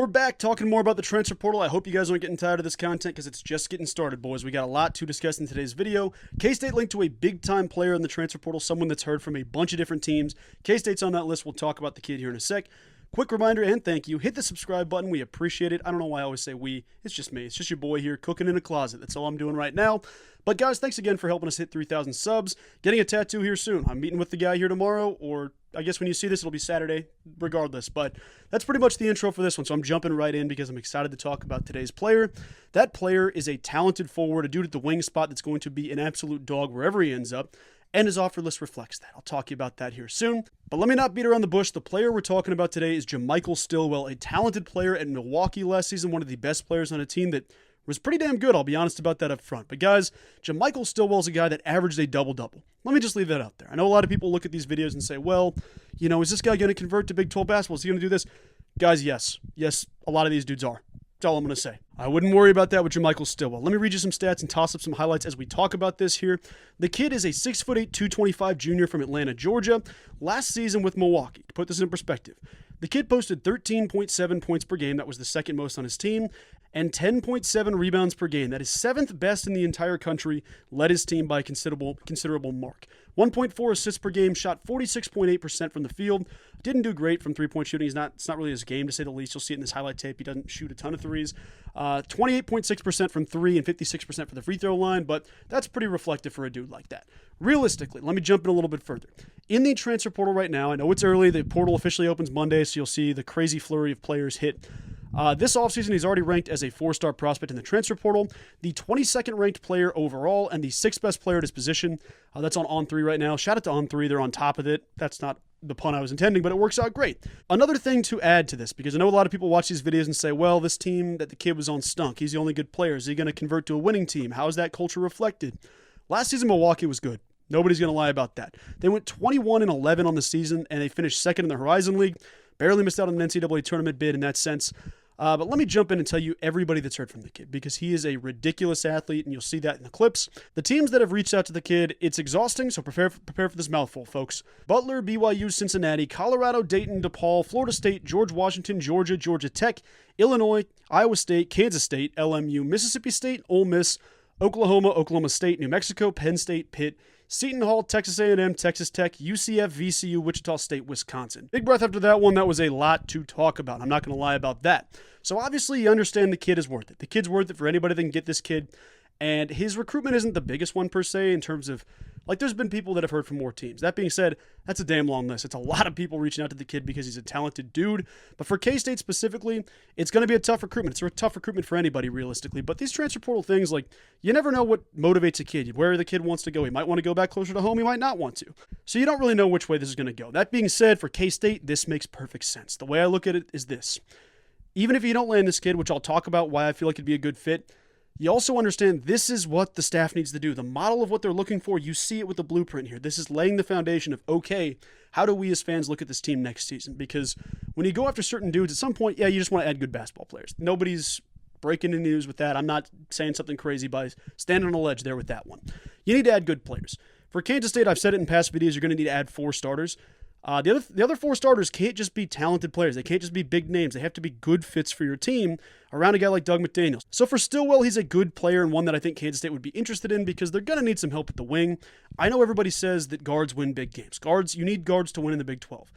We're back talking more about the transfer portal. I hope you guys aren't getting tired of this content because it's just getting started, boys. We got a lot to discuss in today's video. K-State linked to a big-time player in the transfer portal, someone that's heard from a bunch of different teams. K-State's on that list. We'll talk about the kid here in a sec. Quick reminder and thank you. Hit the subscribe button. We appreciate it. I don't know why I always say we. It's just me. It's just your boy here cooking in a closet. That's all I'm doing right now. But guys, thanks again for helping us hit 3,000 subs. Getting a tattoo here soon. I'm meeting with the guy here tomorrow, or I guess when you see this, it'll be Saturday, regardless. But that's pretty much the intro for this one, so I'm jumping right in because I'm excited to talk about today's player. That player is a talented forward, a dude at the wing spot that's going to be an absolute dog wherever he ends up. And his offer list reflects that. I'll talk to you about that here soon. But let me not beat around the bush. The player we're talking about today is Jamichael Stillwell, a talented player at Milwaukee last season, one of the best players on a team that was pretty damn good. I'll be honest about that up front. But guys, Jamichael Stillwell's a guy that averaged a double-double. Let me just leave that out there. I know a lot of people look at these videos and say, well, you know, is this guy going to convert to Big 12 basketball? Is he going to do this? Guys, yes. Yes, a lot of these dudes are. That's all I'm going to say. I wouldn't worry about that with Jamichael Stillwell. Let me read you some stats and toss up some highlights as we talk about this here. The kid is a 6'8", 225 junior from Atlanta, Georgia. Last season with Milwaukee, to put this in perspective, the kid posted 13.7 points per game. That was the second most on his team. And 10.7 rebounds per game. That is seventh best in the entire country. Led his team by a considerable mark. 1.4 assists per game. Shot 46.8% from the field. Didn't do great from three-point shooting. It's not really his game, to say the least. You'll see it in this highlight tape. He doesn't shoot a ton of threes. 28.6% from three and 56% for the free throw line. But that's pretty reflective for a dude like that. Realistically, let me jump in a little bit further. In the transfer portal right now, I know it's early. The portal officially opens Monday, so you'll see the crazy flurry of players hit. This offseason, he's already ranked as a 4-star prospect in the transfer portal, the 22nd ranked player overall, and the 6th best player at his position. That's on On3 right now. Shout out to On3. They're on top of it. That's not the pun I was intending, but it works out great. Another thing to add to this, because I know a lot of people watch these videos and say, well, this team that the kid was on stunk. He's the only good player. Is he going to convert to a winning team? How is that culture reflected? Last season, Milwaukee was good. Nobody's going to lie about that. They went 21-11 on the season, and they finished second in the Horizon League. Barely missed out on an NCAA tournament bid in that sense. But let me jump in and tell you everybody that's heard from the kid, because he is a ridiculous athlete, and you'll see that in the clips. The teams that have reached out to the kid, it's exhausting, so prepare for this mouthful, folks. Butler, BYU, Cincinnati, Colorado, Dayton, DePaul, Florida State, George Washington, Georgia, Georgia Tech, Illinois, Iowa State, Kansas State, LMU, Mississippi State, Ole Miss, Oklahoma, Oklahoma State, New Mexico, Penn State, Pitt, Seton Hall, Texas A&M, Texas Tech, UCF, VCU, Wichita State, Wisconsin. Big breath after that one. That was a lot to talk about. I'm not going to lie about that. So obviously you understand the kid is worth it. The kid's worth it for anybody that can get this kid. And his recruitment isn't the biggest one per se in terms of, like, there's been people that have heard from more teams. That being said, that's a damn long list. It's a lot of people reaching out to the kid because he's a talented dude. But for K-State specifically, it's going to be a tough recruitment. It's a tough recruitment for anybody, realistically. But these transfer portal things, like, you never know what motivates a kid, where the kid wants to go. He might want to go back closer to home. He might not want to. So you don't really know which way this is going to go. That being said, for K-State, this makes perfect sense. The way I look at it is this. Even if you don't land this kid, which I'll talk about why I feel like it'd be a good fit, you also understand this is what the staff needs to do. The model of what they're looking for, you see it with the blueprint here. This is laying the foundation of, okay, how do we as fans look at this team next season? Because when you go after certain dudes, at some point, yeah, you just want to add good basketball players. Nobody's breaking the news with that. I'm not saying something crazy by standing on a ledge there with that one. You need to add good players. For Kansas State, I've said it in past videos, you're going to need to add 4 starters. The other 4 starters can't just be talented players. They can't just be big names. They have to be good fits for your team around a guy like Doug McDaniels. So for Stillwell, he's a good player and one that I think Kansas State would be interested in because they're going to need some help at the wing. I know everybody says that guards win big games. You need guards to win in the Big 12.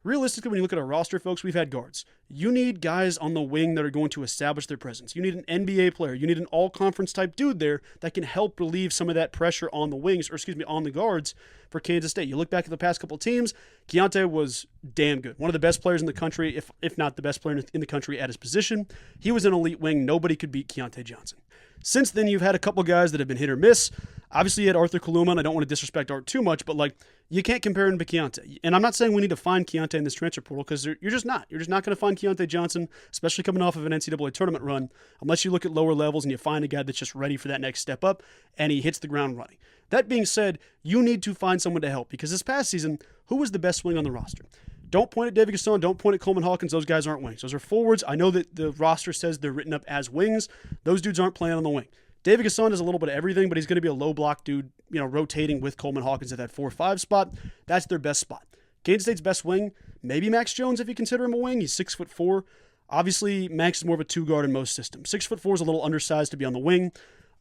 Realistically, when you look at our roster, folks, we've had guards. You need guys on the wing that are going to establish their presence. You need an NBA player. You need an all-conference type dude there that can help relieve some of that pressure on the wings, on the guards for Kansas State. You look back at the past couple of teams, Keontae was damn good. One of the best players in the country, if not the best player in the country at his position. He was an elite wing. Nobody could beat Keontae Johnson. Since then, you've had a couple guys that have been hit or miss. Obviously, you had Arthur Kaluma, and I don't want to disrespect Art too much, but you can't compare him to Keontae. And I'm not saying we need to find Keontae in this transfer portal because you're just not. You're just not going to find Keontae Johnson, especially coming off of an NCAA tournament run, unless you look at lower levels and you find a guy that's just ready for that next step up and he hits the ground running. That being said, you need to find someone to help because this past season, who was the best wing on the roster? Don't point at David Gasson. Don't point at Coleman Hawkins. Those guys aren't wings. Those are forwards. I know that the roster says they're written up as wings. Those dudes aren't playing on the wing. David Gasson does a little bit of everything, but he's going to be a low block dude, rotating with Coleman Hawkins at that 4-5 spot. That's their best spot. Kansas State's best wing, maybe Max Jones if you consider him a wing. He's 6'4". Obviously, Max is more of a two-guard in most systems. 6'4" is a little undersized to be on the wing.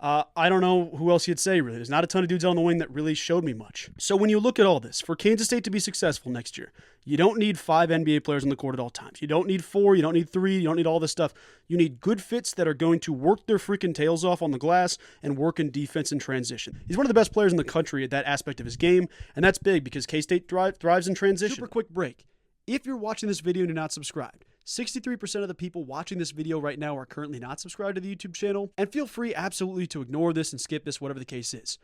I don't know who else you'd say, really. There's not a ton of dudes on the wing that really showed me much. So when you look at all this, for Kansas State to be successful next year, you don't need 5 NBA players on the court at all times. You don't need 4, you don't need 3, you don't need all this stuff. You need good fits that are going to work their freaking tails off on the glass and work in defense and transition. He's one of the best players in the country at that aspect of his game, and that's big because K-State thrives in transition. Super quick break. If you're watching this video and you're not subscribed, 63% of the people watching this video right now are currently not subscribed to the YouTube channel, and feel free absolutely to ignore this and skip this, whatever the case is.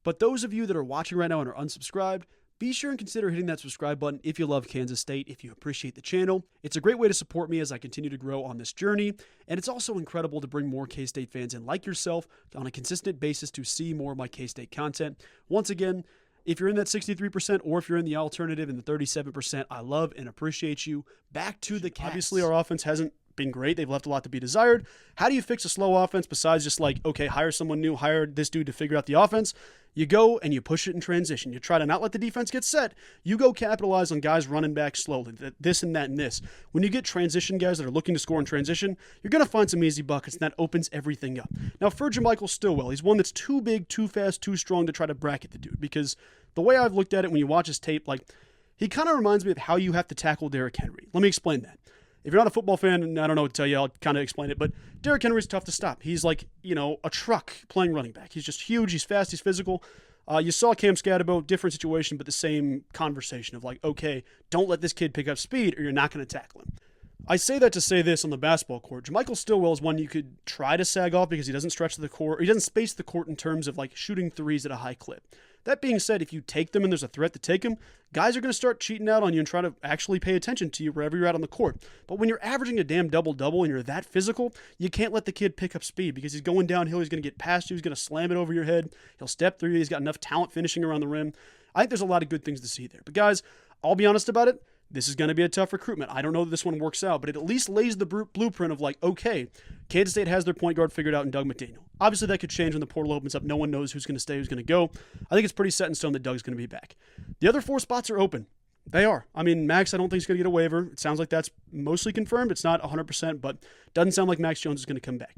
But those of you that are watching right now and are unsubscribed, be sure and consider hitting that subscribe button if you love Kansas State, if you appreciate the channel. It's a great way to support me as I continue to grow on this journey, and it's also incredible to bring more K-State fans in like yourself on a consistent basis to see more of my K-State content. Once again, if you're in that 63% or if you're in the alternative in the 37%, I love and appreciate you. Back to the Cats. Obviously, our offense hasn't been great. They've left a lot to be desired. How do you fix a slow offense besides just like, okay, hire someone new, hire this dude to figure out the offense? You go and you push it in transition. You try to not let the defense get set. You go capitalize on guys running back slowly, this and that and this. When you get transition guys that are looking to score in transition, you're going to find some easy buckets, and that opens everything up. Now, for Jamichael Stillwell, he's one that's too big, too fast, too strong to try to bracket the dude, because the way I've looked at it when you watch his tape, like, he kind of reminds me of how you have to tackle Derrick Henry. Let me explain that. If you're not a football fan, and I don't know what to tell you, I'll kind of explain it, but Derrick Henry's tough to stop. He's like, a truck playing running back. He's just huge, he's fast, he's physical. You saw Cam Scatterbo, different situation, but the same conversation of like, okay, don't let this kid pick up speed or you're not going to tackle him. I say that to say this on the basketball court. Jamichael Stillwell is one you could try to sag off because he doesn't stretch the court, or he doesn't space the court in terms of like shooting threes at a high clip. That being said, if you take them and there's a threat to take them, guys are going to start cheating out on you and try to actually pay attention to you wherever you're at on the court. But when you're averaging a damn double-double and you're that physical, you can't let the kid pick up speed because he's going downhill, he's going to get past you, he's going to slam it over your head, he'll step through you, he's got enough talent finishing around the rim. I think there's a lot of good things to see there. But guys, I'll be honest about it. This is going to be a tough recruitment. I don't know that this one works out, but it at least lays the blueprint of like, okay, Kansas State has their point guard figured out in Doug McDaniel. Obviously, that could change when the portal opens up. No one knows who's going to stay, who's going to go. I think it's pretty set in stone that Doug's going to be back. The other 4 spots are open. They are. I mean, Max, I don't think he's going to get a waiver. It sounds like that's mostly confirmed. It's not 100%, but doesn't sound like Max Jones is going to come back.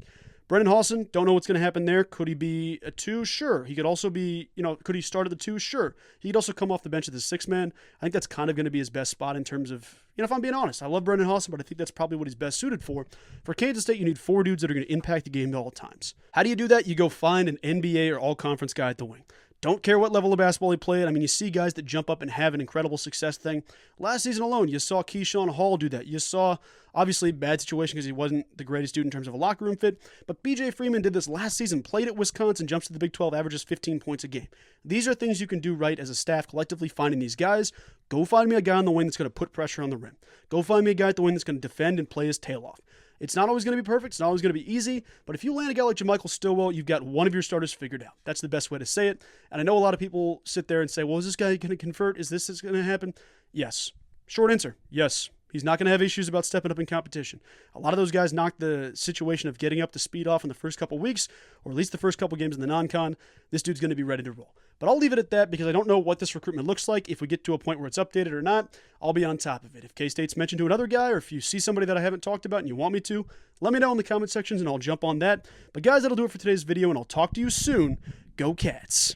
Brendan Hawson, don't know what's going to happen there. Could he be a 2? Sure. He could also be, could he start at the 2? Sure. He could also come off the bench as the 6th man. I think that's kind of going to be his best spot in terms of, if I'm being honest, I love Brendan Hawson, but I think that's probably what he's best suited for. For Kansas State, you need 4 dudes that are going to impact the game at all times. How do you do that? You go find an NBA or all-conference guy at the wing. Don't care what level of basketball he played. I mean, you see guys that jump up and have an incredible success thing. Last season alone, you saw Keyshawn Hall do that. You saw, obviously, bad situation because he wasn't the greatest dude in terms of a locker room fit. But B.J. Freeman did this last season, played at Wisconsin, jumps to the Big 12, averages 15 points a game. These are things you can do right as a staff, collectively finding these guys. Go find me a guy on the wing that's going to put pressure on the rim. Go find me a guy at the wing that's going to defend and play his tail off. It's not always going to be perfect. It's not always going to be easy. But if you land a guy like Jamichael Stillwell, you've got one of your starters figured out. That's the best way to say it. And I know a lot of people sit there and say, well, is this guy going to convert? Is this going to happen? Yes. Short answer, yes. He's not going to have issues about stepping up in competition. A lot of those guys knock the situation of getting up to speed off in the first couple weeks, or at least the first couple games in the non-con. This dude's going to be ready to roll. But I'll leave it at that because I don't know what this recruitment looks like. If we get to a point where it's updated or not, I'll be on top of it. If K-State's mentioned to another guy, or if you see somebody that I haven't talked about and you want me to, let me know in the comment sections and I'll jump on that. But guys, that'll do it for today's video, and I'll talk to you soon. Go Cats!